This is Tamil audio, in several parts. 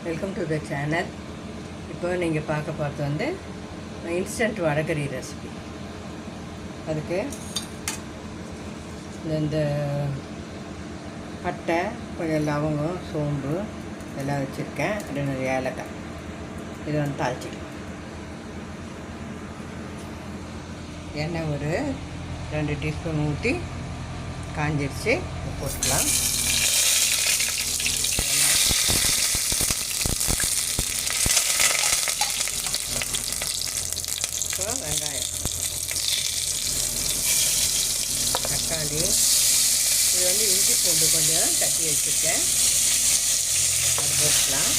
Welcome to the channel. இப்போ நீங்கள் பார்க்க பார்த்து வந்து இன்ஸ்டன்ட் வடகறி ரெசிபி. அதுக்கு இந்த பட்டை, கொஞ்சம் லவங்கம், சோம்பு எல்லாம் வச்சுருக்கேன். 2 ஏலக்காய். இது வந்து தாளிச்சிக்கலாம். எண்ணெய் ஒரு 2 டீஸ்பூன் ஊற்றி காஞ்சிடுச்சு, போட்டுக்கலாம். வெங்காயம், தக்காளி, இது வந்து இஞ்சி பூண்டு கொஞ்சம் தட்டி வச்சுருக்கேன், அது போட்டுக்கலாம்.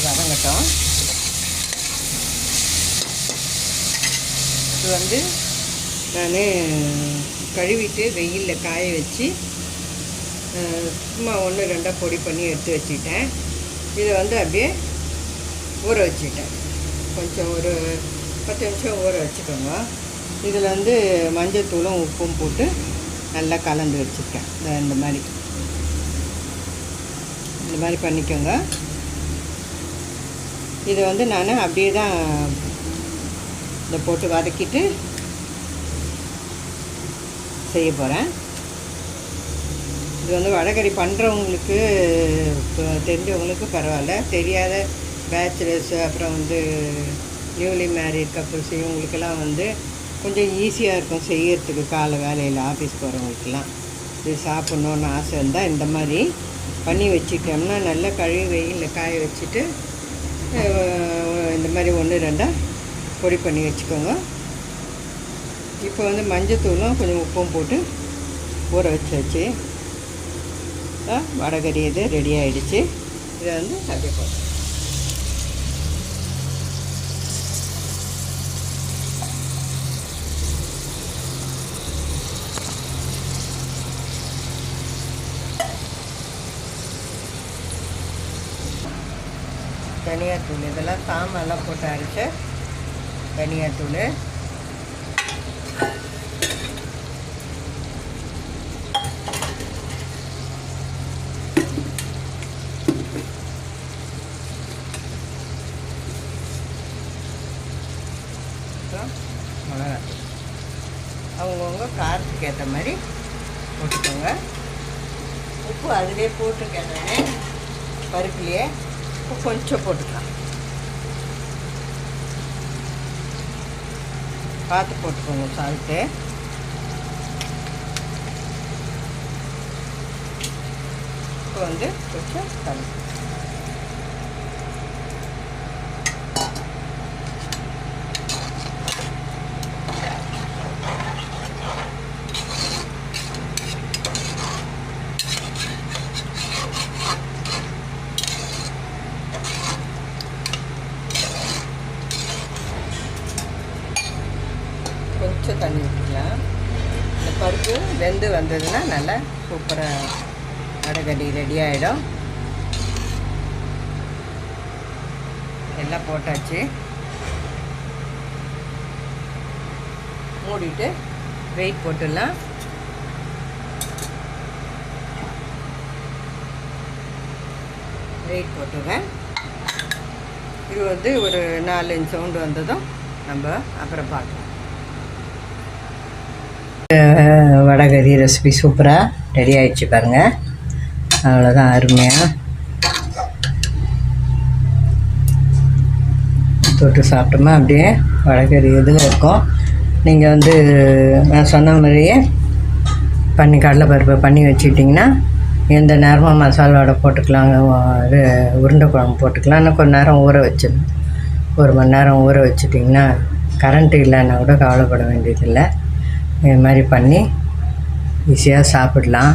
வதங்கட்டும். இது வந்து நான் கழுவிட்டு வெயிலில் காய வச்சு சும்மா 1-2 பொடி பண்ணி எடுத்து வச்சுட்டேன். இதை வந்து அப்படியே ஊற வச்சுட்டேன். கொஞ்சம் ஒரு 10 நிமிஷம் ஊற வச்சுக்கோங்க. இதில் வந்து மஞ்சள் தூளும் உப்பும் போட்டு நல்லா கலந்து வச்சுருக்கேன். இந்த மாதிரி பண்ணிக்கோங்க. இதை வந்து நான் அப்படியே தான் இதை போட்டு வதக்கிட்டு செய்ய போகிறேன். இது வந்து வடகறி பண்ணுறவங்களுக்கு, தெரிஞ்சவங்களுக்கு பரவாயில்ல. தெரியாத பேச்சுலர்ஸு, அப்புறம் வந்து நியூலி மேரிட் கப்புள்ஸ், இவங்களுக்கெல்லாம் வந்து கொஞ்சம் ஈஸியாக இருக்கும் செய்யறதுக்கு. காலை வேலையில் ஆஃபீஸ் போகிறவங்களுக்கெல்லாம் இது சாப்பிட்ணுன்னு ஆசை இருந்தால் இந்த மாதிரி பண்ணி வச்சுட்டோம்னா நல்லா கழுவி வெயிலில் காய வச்சுட்டு இந்த மாதிரி 1-2 பொடி பண்ணி வச்சுக்கோங்க. இப்போ வந்து மஞ்சத்தூளும் கொஞ்சம் உப்பும் போட்டு ஊற வச்சு வடகறி இது ரெடி ஆகிடுச்சு. இதை வந்து அப்படியே போடுறேன். தனியாத்தூள், இதெல்லாம் சாமெல்லாம் போட்டு அரைச்ச தனியாத்தூள். மிளகாத்தூள் அவங்கவுங்க காரத்துக்கு ஏற்ற மாதிரி போட்டுக்கோங்க. உப்பு அதிலே போட்டுருக்கேன், பருப்புலையே கொஞ்சம் போட்டுக்கலாம். பார்த்து போட்டுக்கோங்க சால்ட்டு. இப்போ வந்து கொஞ்சம் தண்ணி, கொஞ்சம் தண்ணி ஊற்றிக்கலாம். இந்த பருப்பு வெந்து வந்ததுன்னா நல்லா சூப்பராக வடகறி ரெடி ஆகிடும். எல்லாம் போட்டாச்சு. மூடிட்டு வெயிட் போட்டுடலாம். வெயிட் போட்டுருவேன். இது வந்து ஒரு 4-5 சவுண்டு வந்ததும் நம்ம அப்புறம் பார்க்கலாம். வடகறி ரெசிபி சூப்பராக ரெடி ஆகிடுச்சு பாருங்கள். அவ்வளோதான், அருமையாக தொட்டு சாப்பிட்டோமா அப்படியே வடகறி இதுவும் இருக்கும். நீங்கள் வந்து நான் சொன்ன மாதிரியே கடலைப்பருப்பை பண்ணி வச்சுக்கிட்டிங்கன்னா எந்த நேரமும் மசாலா வடை போட்டுக்கலாம், உருண்டை குழம்பு போட்டுக்கலாம். இன்னும் கொஞ்சம் நேரம் ஊற வச்சிடணும். 1 மணி நேரம் ஊற வச்சுட்டிங்கன்னா கரண்ட்டு இல்லைன்னா கூட கவலைப்பட வேண்டியதில்லை. இது மாதிரி பண்ணி ஈஸியாக சாப்பிடலாம்.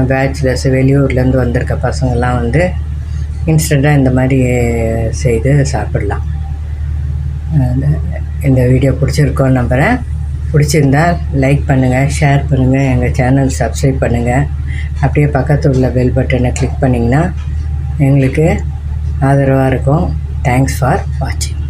பேச்சுலர்ஸ், வெளியூர்லேருந்து வந்திருக்க பசங்கள்லாம் வந்து இன்ஸ்டண்ட்டாக இந்த மாதிரி செய்து சாப்பிடலாம். இந்த வீடியோ பிடிச்சிருக்கோன்னு நம்புகிறேன். பிடிச்சிருந்தா லைக் பண்ணுங்கள், ஷேர் பண்ணுங்கள், எங்கள் சேனல் சப்ஸ்கிரைப் பண்ணுங்கள். அப்படியே பக்கத்தில் உள்ள பெல் பட்டனை கிளிக் பண்ணிங்கன்னா எங்களுக்கு ஆதரவாக இருக்கும். தேங்க்ஸ் ஃபார் வாட்சிங்.